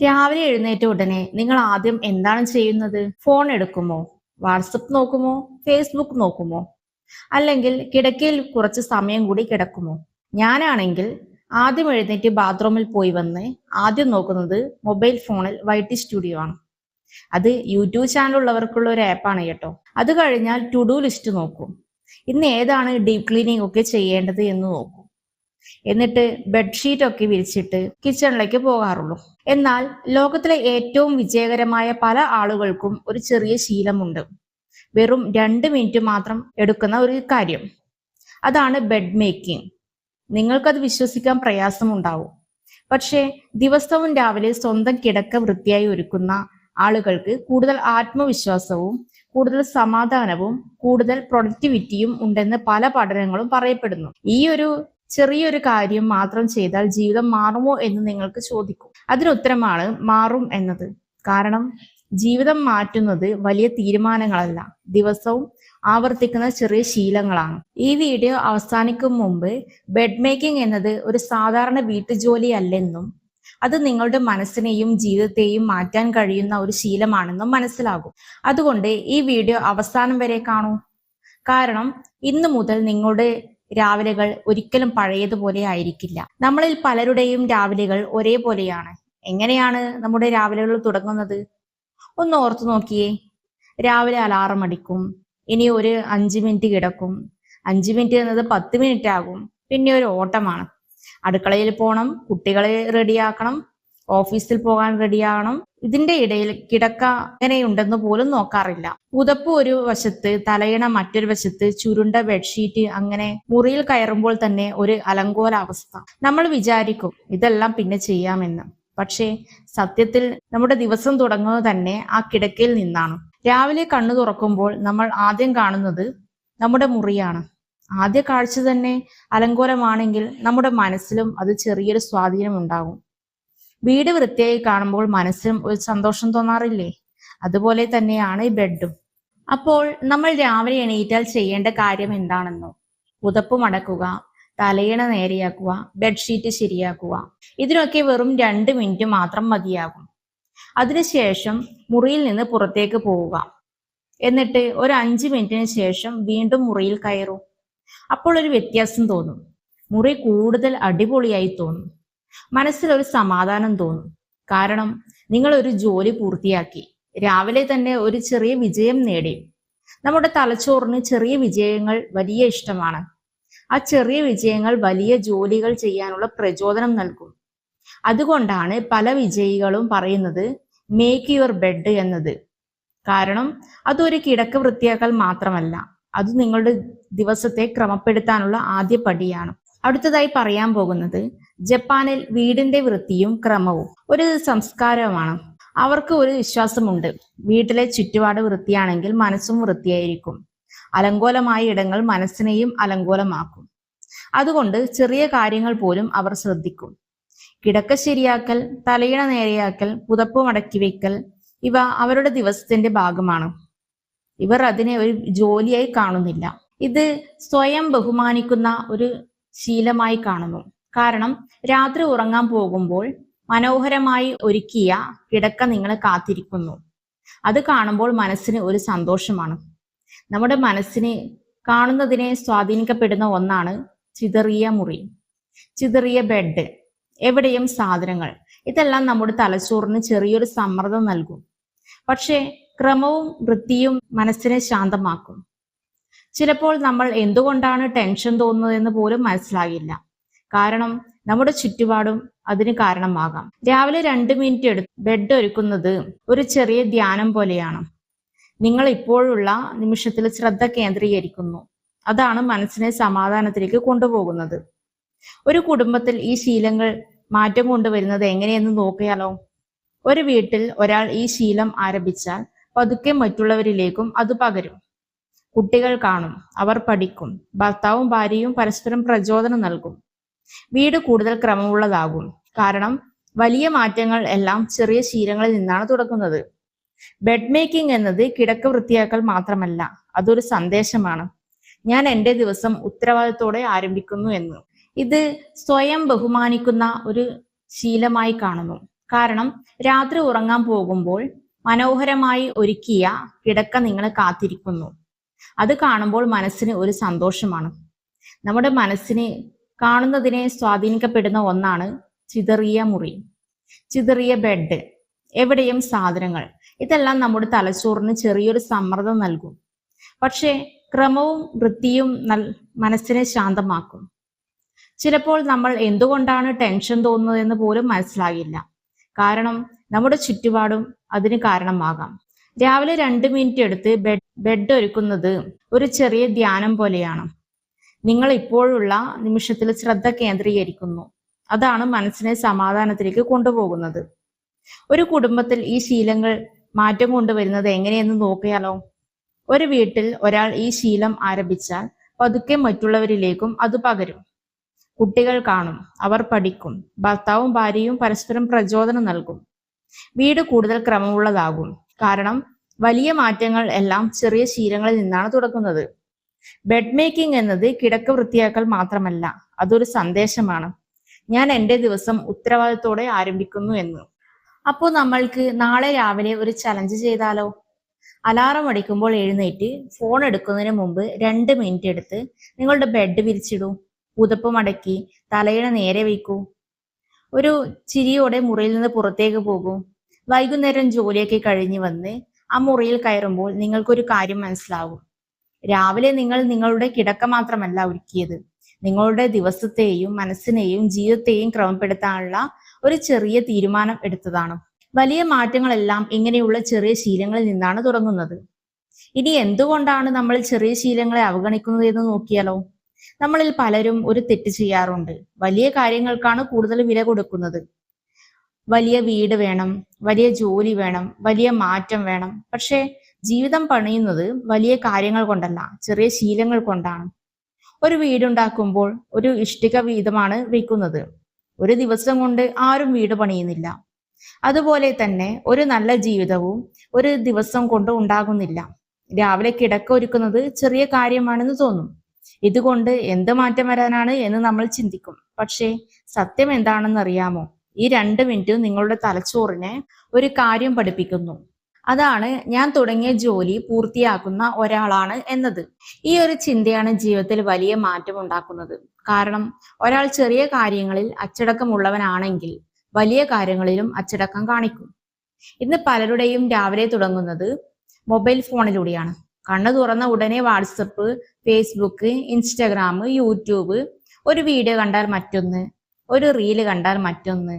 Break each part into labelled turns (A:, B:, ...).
A: രാവിലെ എഴുന്നേറ്റ ഉടനെ നിങ്ങൾ ആദ്യം എന്താണ് ചെയ്യുന്നത്? ഫോൺ എടുക്കുമോ? വാട്സപ്പ് നോക്കുമോ? ഫേസ്ബുക്ക് നോക്കുമോ? അല്ലെങ്കിൽ കിടക്കയിൽ കുറച്ച് സമയം കൂടി കിടക്കുമോ? ഞാനാണെങ്കിൽ ആദ്യം എഴുന്നേറ്റ് ബാത്റൂമിൽ പോയി വന്ന് ആദ്യം നോക്കുന്നത് മൊബൈൽ ഫോണിൽ വൈറ്റി സ്റ്റുഡിയോ ആണ്. അത് യൂട്യൂബ് ചാനൽ ഉള്ളവർക്കുള്ള ഒരു ആപ്പാണ് കേട്ടോ. അത് കഴിഞ്ഞാൽ ടു ഡു ലിസ്റ്റ് നോക്കും. ഇന്ന് ഏതാണ് ഡീപ് ക്ലീനിങ് ഒക്കെ ചെയ്യേണ്ടത് എന്ന് നോക്കും. എന്നിട്ട് ബെഡ്ഷീറ്റ് ഒക്കെ വിരിച്ചിട്ട് കിച്ചണിലേക്ക് പോകാറുള്ളൂ. എന്നാൽ ലോകത്തിലെ ഏറ്റവും വിജയകരമായ പല ആളുകൾക്കും ഒരു ചെറിയ ശീലമുണ്ട്. വെറും 2 മിനിറ്റ് മാത്രം എടുക്കുന്ന ഒരു കാര്യം. അതാണ് ബെഡ് മേക്കിംഗ്. നിങ്ങൾക്കത് വിശ്വസിക്കാൻ പ്രയാസമുണ്ടാവും. പക്ഷേ ദിവസവും രാവിലെ സ്വന്തം കിടക്ക വൃത്തിയായി ഒരുക്കുന്ന ആളുകൾക്ക് കൂടുതൽ ആത്മവിശ്വാസവും കൂടുതൽ സമാധാനവും കൂടുതൽ പ്രൊഡക്ടിവിറ്റിയും ഉണ്ടെന്ന് പല പഠനങ്ങളും പറയപ്പെടുന്നു. ഈ ഒരു ചെറിയൊരു കാര്യം മാത്രം ചെയ്താൽ ജീവിതം മാറുമോ എന്ന് നിങ്ങൾക്ക് ചോദിക്കും. അതിനുത്തരമാണ് മാറും എന്നത്. കാരണം ജീവിതം മാറ്റുന്നത് വലിയ തീരുമാനങ്ങളല്ല, ദിവസവും ആവർത്തിക്കുന്ന ചെറിയ ശീലങ്ങളാണ്. ഈ വീഡിയോ അവസാനിക്കും മുമ്പ് ബെഡ് മേക്കിംഗ് എന്നത് ഒരു സാധാരണ വീട്ടുജോലി അല്ലെന്നും അത് നിങ്ങളുടെ മനസ്സിനെയും ജീവിതത്തെയും മാറ്റാൻ കഴിയുന്ന ഒരു ശീലമാണെന്നും മനസ്സിലാകും. അതുകൊണ്ട് ഈ വീഡിയോ അവസാനം വരെ കാണൂ. കാരണം ഇന്നു മുതൽ നിങ്ങളുടെ രാവിലെകൾ ഒരിക്കലും പഴയതുപോലെ ആയിരിക്കില്ല. നമ്മളിൽ പലരുടെയും രാവിലെകൾ ഒരേപോലെയാണ്. എങ്ങനെയാണ് നമ്മുടെ രാവിലെകൾ തുടങ്ങുന്നത്? ഒന്ന് ഓർത്തു നോക്കിയേ. രാവിലെ അലാറം അടിക്കും, ഇനി ഒരു 5 മിനിറ്റ് കിടക്കും, 5 മിനിറ്റ് എന്നത് 10 മിനിറ്റ് ആകും, പിന്നെ ഒരു ഓട്ടമാണ്. അടുക്കളയിൽ പോകണം, കുട്ടികളെ റെഡിയാക്കണം, ഓഫീസിൽ പോകാൻ റെഡിയാകണം. ഇതിന്റെ ഇടയിൽ കിടക്ക എങ്ങനെയുണ്ടെന്ന് പോലും നോക്കാറില്ല. പുതപ്പ് ഒരു വശത്ത്, തലയിണ മറ്റൊരു വശത്ത്, ചുരുണ്ട ബെഡ്ഷീറ്റ്, അങ്ങനെ മുറിയിൽ കയറുമ്പോൾ തന്നെ ഒരു അലങ്കോല അവസ്ഥ. നമ്മൾ വിചാരിക്കും ഇതെല്ലാം പിന്നെ ചെയ്യാമെന്ന്. പക്ഷേ സത്യത്തിൽ നമ്മുടെ ദിവസം തുടങ്ങുന്നത് തന്നെ ആ കിടക്കയിൽ നിന്നാണ്. രാവിലെ കണ്ണു തുറക്കുമ്പോൾ നമ്മൾ ആദ്യം കാണുന്നത് നമ്മുടെ മുറിയാണ്. ആദ്യ കാഴ്ച തന്നെ അലങ്കോലമാണെങ്കിൽ നമ്മുടെ മനസ്സിലും അത് ചെറിയൊരു സ്വാധീനം ഉണ്ടാകും. വീട് വൃത്തിയായി കാണുമ്പോൾ മനസ്സിലും ഒരു സന്തോഷം തോന്നാറില്ലേ? അതുപോലെ തന്നെയാണ് ഈ ബെഡും. അപ്പോൾ നമ്മൾ രാവിലെ എണീറ്റാൽ ചെയ്യേണ്ട കാര്യം എന്താണെന്നോ? പുതപ്പ് മടക്കുക, തലയിണ നേരെയാക്കുക, ബെഡ്ഷീറ്റ് ശരിയാക്കുക. ഇതിനൊക്കെ വെറും 2 മിനിറ്റ് മാത്രം മതിയാകും. അതിനുശേഷം മുറിയിൽ നിന്ന് പുറത്തേക്ക് പോവുക. എന്നിട്ട് ഒരു 5 മിനിറ്റിന് ശേഷം വീണ്ടും മുറിയിൽ കയറൂ. അപ്പോൾ ഒരു വ്യത്യാസം തോന്നും. മുറി കൂടുതൽ അടിപൊളിയായി തോന്നും. മനസ്സിലൊരു സമാധാനം തോന്നും. കാരണം നിങ്ങൾ ഒരു ജോലി പൂർത്തിയാക്കി. രാവിലെ തന്നെ ഒരു ചെറിയ വിജയം നേടി. നമ്മുടെ തലച്ചോറിന് ചെറിയ വിജയങ്ങൾ വലിയ ഇഷ്ടമാണ്. ആ ചെറിയ വിജയങ്ങൾ വലിയ ജോലികൾ ചെയ്യാനുള്ള പ്രചോദനം നൽകും. അതുകൊണ്ടാണ് പല വിജയികളും പറയുന്നത് മേക്ക് യുവർ ബെഡ് എന്നത്. കാരണം അതൊരു കിടക്ക വൃത്തിയാക്കൽ മാത്രമല്ല, അത് നിങ്ങളുടെ ദിവസത്തെ ക്രമപ്പെടുത്താനുള്ള ആദ്യ പടിയാണ്. അടുത്തതായി പറയാൻ പോകുന്നത് ജപ്പാനിൽ വീടിന്റെ വൃത്തിയും ക്രമവും ഒരു സംസ്കാരമാണ്. അവർക്ക് ഒരു വിശ്വാസമുണ്ട്, വീട്ടിലെ ചുറ്റുപാട് വൃത്തിയാണെങ്കിൽ മനസ്സും വൃത്തിയായിരിക്കും. അലങ്കോലമായ ഇടങ്ങൾ മനസ്സിനെയും അലങ്കോലമാക്കും. അതുകൊണ്ട് ചെറിയ കാര്യങ്ങൾ പോലും അവർ ശ്രദ്ധിക്കും. കിടക്ക ശരിയാക്കൽ, തലയിണ നേരെയാക്കൽ, പുതപ്പ് മടക്കി വയ്ക്കൽ, ഇവ അവരുടെ ദിവസത്തിന്റെ ഭാഗമാണ്. ഇവർ അതിനെ ഒരു ജോലിയായി കാണുന്നില്ല. ഇത് സ്വയം ബഹുമാനിക്കുന്ന ഒരു ശീലമായി കാണുന്നു. കാരണം രാത്രി ഉറങ്ങാൻ പോകുമ്പോൾ മനോഹരമായി ഒരുക്കിയ കിടക്ക നിങ്ങളെ കാത്തിരിക്കുന്നു. അത് കാണുമ്പോൾ മനസ്സിന് ഒരു സന്തോഷമാണ്. നമ്മുടെ മനസ്സിനെ കാണുന്നതിനെ സ്വാധീനിക്കപ്പെടുന്ന ഒന്നാണ് ചിതറിയ മുറി, ചിതറിയ ബെഡ്, എവിടെയും സാധനങ്ങൾ. ഇതെല്ലാം നമ്മുടെ തലച്ചോറിന് ചെറിയൊരു സമ്മർദ്ദം നൽകും. പക്ഷേ ക്രമവും വൃത്തിയും മനസ്സിനെ ശാന്തമാക്കും. ചിലപ്പോൾ നമ്മൾ എന്തുകൊണ്ടാണ് ടെൻഷൻ തോന്നുന്നതെന്ന് പോലും മനസ്സിലാകില്ല. കാരണം നമ്മുടെ ചുറ്റുപാടും അതിന് കാരണമാകാം. രാവിലെ 2 മിനിറ്റ് എടുത്ത് ബെഡ് ഒരുക്കുന്നത് ഒരു ചെറിയ ധ്യാനം പോലെയാണ്. നിങ്ങൾ ഇപ്പോഴുള്ള നിമിഷത്തിൽ ശ്രദ്ധ കേന്ദ്രീകരിക്കുന്നു. അതാണ് മനസ്സിനെ സമാധാനത്തിലേക്ക് കൊണ്ടുപോകുന്നത്. ഒരു കുടുംബത്തിൽ ഈ ശീലങ്ങൾ മാറ്റം കൊണ്ടുവരുന്നത് എങ്ങനെയെന്ന് നോക്കിയാലോ? ഒരു വീട്ടിൽ ഒരാൾ ഈ ശീലം ആരംഭിച്ചാൽ പതുക്കെ മറ്റുള്ളവരിലേക്കും അത് പകരും. കുട്ടികൾ കാണും, അവർ പഠിക്കും, ഭർത്താവും ഭാര്യയും പരസ്പരം പ്രചോദനം നൽകും. വീട് കൂടുതൽ ക്രമമുള്ളതാകും. കാരണം വലിയ മാറ്റങ്ങൾ എല്ലാം ചെറിയ ശീലങ്ങളിൽ നിന്നാണ് തുടങ്ങുന്നത്. ബെഡ് മേക്കിംഗ് എന്നത് കിടക്ക വൃത്തിയാക്കൽ മാത്രമല്ല, അതൊരു സന്ദേശമാണ്. ഞാൻ എൻ്റെ ദിവസം ഉത്തരവാദിത്തോടെ ആരംഭിക്കുന്നു എന്ന്. ഇത് സ്വയം ബഹുമാനിക്കുന്ന ഒരു ശീലമായി കാണുന്നു. കാരണം രാത്രി ഉറങ്ങാൻ പോകുമ്പോൾ മനോഹരമായി ഒരുക്കിയ കിടക്ക നിങ്ങളെ കാത്തിരിക്കുന്നു. അത് കാണുമ്പോൾ മനസ്സിന് ഒരു സന്തോഷമാണ്. നമ്മുടെ മനസ്സിന് കാണുന്നതിനെ സ്വാധീനിക്കപ്പെടുന്ന ഒന്നാണ് ചിതറിയ മുറി, ചിതറിയ ബെഡ്, എവിടെയും സാധനങ്ങൾ. ഇതെല്ലാം നമ്മുടെ തലച്ചോറിന് ചെറിയൊരു സമ്മർദ്ദം നൽകും. പക്ഷേ ക്രമവും വൃത്തിയും മനസ്സിനെ ശാന്തമാക്കും. ചിലപ്പോൾ നമ്മൾ എന്തുകൊണ്ടാണ് ടെൻഷൻ തോന്നുന്നതെന്ന് പോലും മനസ്സിലാകില്ല. കാരണം നമ്മുടെ ചുറ്റുപാടും അതിന് കാരണമാകാം. രാവിലെ 2 മിനിറ്റ് എടുത്ത് ബെഡ് ഒരുക്കുന്നത് ഒരു ചെറിയ ധ്യാനം പോലെയാണ്. നിങ്ങൾ ഇപ്പോഴുള്ള നിമിഷത്തിൽ ശ്രദ്ധ കേന്ദ്രീകരിക്കുന്നു. അതാണ് മനസ്സിനെ സമാധാനത്തിലേക്ക് കൊണ്ടുപോകുന്നത്. ഒരു കുടുംബത്തിൽ ഈ ശീലങ്ങൾ മാറ്റം കൊണ്ടുവരുന്നത് എങ്ങനെയെന്ന് നോക്കിയാലോ? ഒരു വീട്ടിൽ ഒരാൾ ഈ ശീലം ആരംഭിച്ചാൽ പതുക്കെ മറ്റുള്ളവരിലേക്കും അത് പകരും. കുട്ടികൾ കാണും, അവർ പഠിക്കും, ഭർത്താവും ഭാര്യയും പരസ്പരം പ്രചോദനം നൽകും. വീട് കൂടുതൽ ക്രമമുള്ളതാകും. കാരണം വലിയ മാറ്റങ്ങൾ എല്ലാം ചെറിയ ശീലങ്ങളിൽ നിന്നാണ് തുടങ്ങുന്നത്. ബെഡ് മേക്കിംഗ് എന്നത് കിടക്ക വൃത്തിയാക്കൽ മാത്രമല്ല, അതൊരു സന്ദേശമാണ്. ഞാൻ എൻ്റെ ദിവസം ഉത്തരവാദിത്തോടെ ആരംഭിക്കുന്നു എന്ന്. അപ്പോൾ നമ്മൾക്ക് നാളെ രാവിലെ ഒരു ചലഞ്ച് ചെയ്താലോ? അലാറം അടിക്കുമ്പോൾ എഴുന്നേറ്റ് ഫോൺ എടുക്കുന്നതിന് മുമ്പ് 2 മിനിറ്റ് എടുത്ത് നിങ്ങളുടെ ബെഡ് വിരിച്ചിടൂ. പുതപ്പ് മടക്കി തലയിണ നേരെ വയ്ക്കൂ. ഒരു ചിരിയോടെ മുറിയിൽ നിന്ന് പുറത്തേക്ക് പോകൂ. വൈകുന്നേരം ജോലിയൊക്കെ കഴിഞ്ഞ് വന്ന് ആ മുറിയിൽ കയറുമ്പോൾ നിങ്ങൾക്കൊരു കാര്യം മനസ്സിലാവും. രാവിലെ നിങ്ങൾ നിങ്ങളുടെ കിടക്ക മാത്രമല്ല ഒരുക്കിയത്, നിങ്ങളുടെ ദിവസത്തെയും മനസ്സിനെയും ജീവിതത്തെയും ക്രമപ്പെടുത്താനുള്ള ഒരു ചെറിയ തീരുമാനം എടുത്തതാണ്. വലിയ മാറ്റങ്ങളെല്ലാം ഇങ്ങനെയുള്ള ചെറിയ ശീലങ്ങളിൽ നിന്നാണ് തുടങ്ങുന്നത്. ഇനി എന്തുകൊണ്ടാണ് നമ്മൾ ചെറിയ ശീലങ്ങളെ അവഗണിക്കുന്നത് എന്ന് നോക്കിയാലോ? നമ്മളിൽ പലരും ഒരു തെറ്റ് ചെയ്യാറുണ്ട്. വലിയ കാര്യങ്ങൾക്കാണ് കൂടുതൽ വില കൊടുക്കുന്നത്. വലിയ വീട് വേണം, വലിയ ജോലി വേണം, വലിയ മാറ്റം വേണം. പക്ഷേ ജീവിതം പണിയുന്നത് വലിയ കാര്യങ്ങൾ കൊണ്ടല്ല, ചെറിയ ശീലങ്ങൾ കൊണ്ടാണ്. ഒരു വീടുണ്ടാക്കുമ്പോൾ ഒരു ഇഷ്ടിക വീതമാണ് വെക്കുന്നത്. ഒരു ദിവസം കൊണ്ട് ആരും വീട് പണിയുന്നില്ല. അതുപോലെ തന്നെ ഒരു നല്ല ജീവിതവും ഒരു ദിവസം കൊണ്ട് ഉണ്ടാകുന്നില്ല. രാവിലെ കിടക്ക ഒരുക്കുന്നത് ചെറിയ കാര്യമാണെന്ന് തോന്നും. ഇതുകൊണ്ട് എന്ത് മാറ്റം വരാനാണ് എന്ന് നമ്മൾ ചിന്തിക്കും. പക്ഷേ സത്യം എന്താണെന്ന് അറിയാമോ? ഈ 2 മിനിറ്റ് നിങ്ങളുടെ തലച്ചോറിനെ ഒരു കാര്യം പഠിപ്പിക്കുന്നു. അതാണ് ഞാൻ തുടങ്ങിയ ജോലി പൂർത്തിയാക്കുന്ന ഒരാളാണ് എന്നത്. ഈ ഒരു ചിന്തയാണ് ജീവിതത്തിൽ വലിയ മാറ്റം ഉണ്ടാക്കുന്നത്. കാരണം ഒരാൾ ചെറിയ കാര്യങ്ങളിൽ അച്ചടക്കമുള്ളവനാണെങ്കിൽ വലിയ കാര്യങ്ങളിലും അച്ചടക്കം കാണിക്കും. ഇന്ന് പലരുടെയും രാവിലെ തുടങ്ങുന്നത് മൊബൈൽ ഫോണിലൂടെയാണ്. കണ്ണു തുറന്ന ഉടനെ വാട്സപ്പ്, ഫേസ്ബുക്ക്, ഇൻസ്റ്റഗ്രാം, യൂട്യൂബ്, ഒരു വീഡിയോ കണ്ടാൽ മറ്റൊന്ന്, ഒരു റീല് കണ്ടാൽ മറ്റൊന്ന്,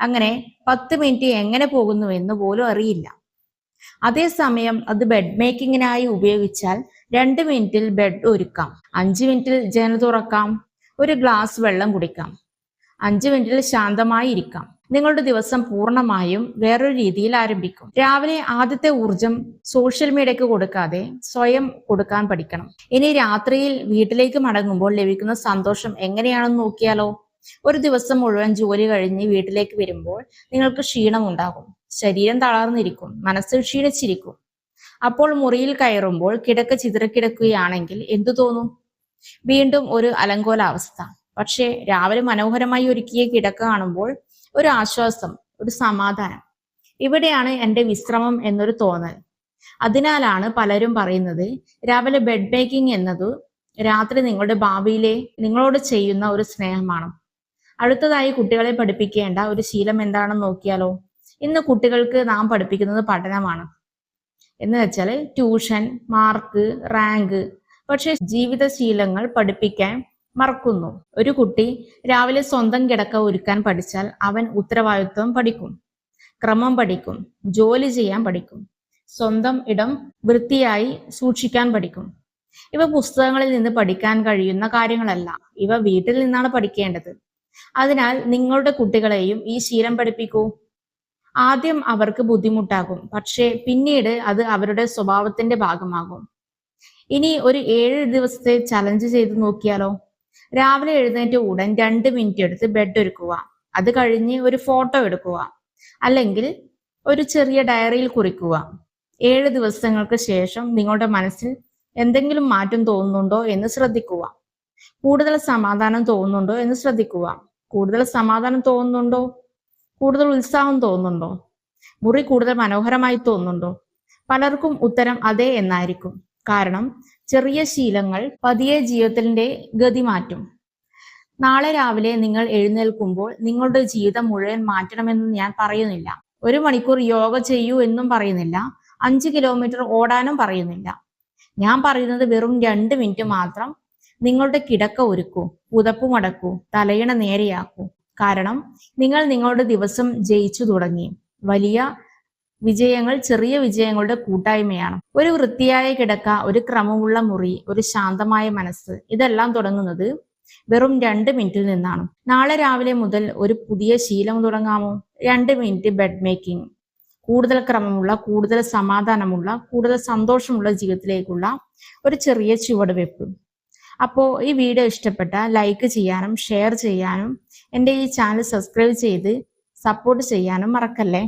A: അങ്ങനെ 10 മിനിറ്റ് എങ്ങനെ പോകുന്നു എന്ന് പോലും അറിയില്ല. അതേസമയം അത് ബെഡ് മേക്കിങ്ങിനായി ഉപയോഗിച്ചാൽ 2 മിനിറ്റിൽ ബെഡ് ഒരുക്കാം, 5 മിനിറ്റിൽ ജനൽ തുറക്കാം, ഒരു ഗ്ലാസ് വെള്ളം കുടിക്കാം, 5 മിനിറ്റിൽ ശാന്തമായി ഇരിക്കാം. നിങ്ങളുടെ ദിവസം പൂർണ്ണമായും വേറൊരു രീതിയിൽ ആരംഭിക്കും. രാവിലെ ആദ്യത്തെ ഊർജം സോഷ്യൽ മീഡിയക്ക് കൊടുക്കാതെ സ്വയം കൊടുക്കാൻ പഠിക്കണം. ഇനി രാത്രിയിൽ വീട്ടിലേക്ക് മടങ്ങുമ്പോൾ ലഭിക്കുന്ന സന്തോഷം എങ്ങനെയാണെന്ന് നോക്കിയാലോ? ഒരു ദിവസം മുഴുവൻ ജോലി കഴിഞ്ഞ് വീട്ടിലേക്ക് വരുമ്പോൾ നിങ്ങൾക്ക് ക്ഷീണം ഉണ്ടാകും. ശരീരം തളർന്നിരിക്കും, മനസ്സ് ക്ഷീണിച്ചിരിക്കും. അപ്പോൾ മുറിയിൽ കയറുമ്പോൾ കിടക്ക ചിതറിക്കിടക്കുകയാണെങ്കിൽ എന്തു തോന്നും? വീണ്ടും ഒരു അലങ്കോലാവസ്ഥ. പക്ഷേ രാവിലെ മനോഹരമായി ഒരുക്കിയ കിടക്ക കാണുമ്പോൾ ഒരു ആശ്വാസം, ഒരു സമാധാനം. ഇവിടെയാണ് എൻ്റെ വിശ്രമം എന്നൊരു തോന്നൽ. അതിനാലാണ് പലരും പറയുന്നത് രാവിലെ ബെഡ് മേക്കിംഗ് എന്നത് രാത്രി നിങ്ങളുടെ ഭാവിയിലെ നിങ്ങളോട് ചെയ്യുന്ന ഒരു സ്നേഹമാണ്. അടുത്തതായി കുട്ടികളെ പഠിപ്പിക്കേണ്ട ഒരു ശീലം എന്താണെന്ന് നോക്കിയാലോ? ഇന്ന് കുട്ടികൾക്ക് നാം പഠിപ്പിക്കുന്നത് പഠനമാണ്. എന്ന് വെച്ചാൽ ട്യൂഷൻ, മാർക്ക്, റാങ്ക്. പക്ഷെ ജീവിതശീലങ്ങൾ പഠിപ്പിക്കാൻ മറക്കുന്നു. ഒരു കുട്ടി രാവിലെ സ്വന്തം കിടക്ക ഒരുക്കാൻ പഠിച്ചാൽ അവൻ ഉത്തരവാദിത്വം പഠിക്കും, ക്രമം പഠിക്കും, ജോലി ചെയ്യാൻ പഠിക്കും, സ്വന്തം ഇടം വൃത്തിയായി സൂക്ഷിക്കാൻ പഠിക്കും. ഇവ പുസ്തകങ്ങളിൽ നിന്ന് പഠിക്കാൻ കഴിയുന്ന കാര്യങ്ങളല്ല, ഇവ വീട്ടിൽ നിന്നാണ് പഠിക്കേണ്ടത്. അതിനാൽ നിങ്ങളുടെ കുട്ടികളെയും ഈ ശീലം പഠിപ്പിക്കൂ. ആദ്യം അവർക്ക് ബുദ്ധിമുട്ടാകും, പക്ഷേ പിന്നീട് അത് അവരുടെ സ്വഭാവത്തിന്റെ ഭാഗമാകും. ഇനി ഒരു 7 ദിവസത്തെ ചലഞ്ച് ചെയ്ത് നോക്കിയാലോ? രാവിലെ എഴുന്നേറ്റ് ഉടൻ 2 മിനിറ്റ് എടുത്ത് ബെഡ് ഒരുക്കുക. അത് കഴിഞ്ഞ് ഒരു ഫോട്ടോ എടുക്കുക, അല്ലെങ്കിൽ ഒരു ചെറിയ ഡയറിയിൽ കുറിക്കുക. 7 ദിവസങ്ങൾക്ക് ശേഷം നിങ്ങളുടെ മനസ്സിൽ എന്തെങ്കിലും മാറ്റം തോന്നുന്നുണ്ടോ എന്ന് ശ്രദ്ധിക്കുക. കൂടുതൽ സമാധാനം തോന്നുന്നുണ്ടോ എന്ന് ശ്രദ്ധിക്കുക. കൂടുതൽ സമാധാനം തോന്നുന്നുണ്ടോ? കൂടുതൽ ഉത്സാഹം തോന്നുന്നുണ്ടോ? മുറി കൂടുതൽ മനോഹരമായി തോന്നുന്നുണ്ടോ? പലർക്കും ഉത്തരം അതെ എന്നായിരിക്കും. കാരണം ചെറിയ ശീലങ്ങൾ പതിയെ ജീവിതത്തിന്റെ ഗതി മാറ്റും. നാളെ രാവിലെ നിങ്ങൾ എഴുന്നേൽക്കുമ്പോൾ നിങ്ങളുടെ ജീവിതം മുഴുവൻ മാറ്റണമെന്ന് ഞാൻ പറയുന്നില്ല. 1 മണിക്കൂർ യോഗ ചെയ്യൂ എന്നും പറയുന്നില്ല. 5 കിലോമീറ്റർ ഓടാനും പറയുന്നില്ല. ഞാൻ പറയുന്നത് വെറും 2 മിനിറ്റ് മാത്രം നിങ്ങളുടെ കിടക്ക ഒരുക്കൂ, പുതപ്പ് മടക്കൂ, തലയിണ നേരെയാക്കൂ. കാരണം നിങ്ങൾ നിങ്ങളുടെ ദിവസം ജയിച്ചു തുടങ്ങി. വലിയ വിജയങ്ങൾ ചെറിയ വിജയങ്ങളുടെ കൂട്ടായ്മയാണ്. ഒരു വൃത്തിയായ കിടക്ക, ഒരു ക്രമമുള്ള മുറി, ഒരു ശാന്തമായ മനസ്സ്, ഇതെല്ലാം തുടങ്ങുന്നത് വെറും 2 മിനിറ്റിൽ നിന്നാണ്. നാളെ രാവിലെ മുതൽ ഒരു പുതിയ ശീലം തുടങ്ങാമോ? 2 മിനിറ്റ് ബെഡ് മേക്കിംഗ്. കൂടുതൽ ക്രമമുള്ള, കൂടുതൽ സമാധാനമുള്ള, കൂടുതൽ സന്തോഷമുള്ള ജീവിതത്തിലേക്കുള്ള ഒരു ചെറിയ ചുവടുവെപ്പ്. അപ്പോൾ ഈ വീഡിയോ ഇഷ്ടപ്പെട്ട ലൈക്ക് ചെയ്യാനും ഷെയർ ചെയ്യാനും എൻ്റെ ഈ ചാനൽ സബ്സ്ക്രൈബ് ചെയ്ത് സപ്പോർട്ട് ചെയ്യാനും മറക്കല്ലേ.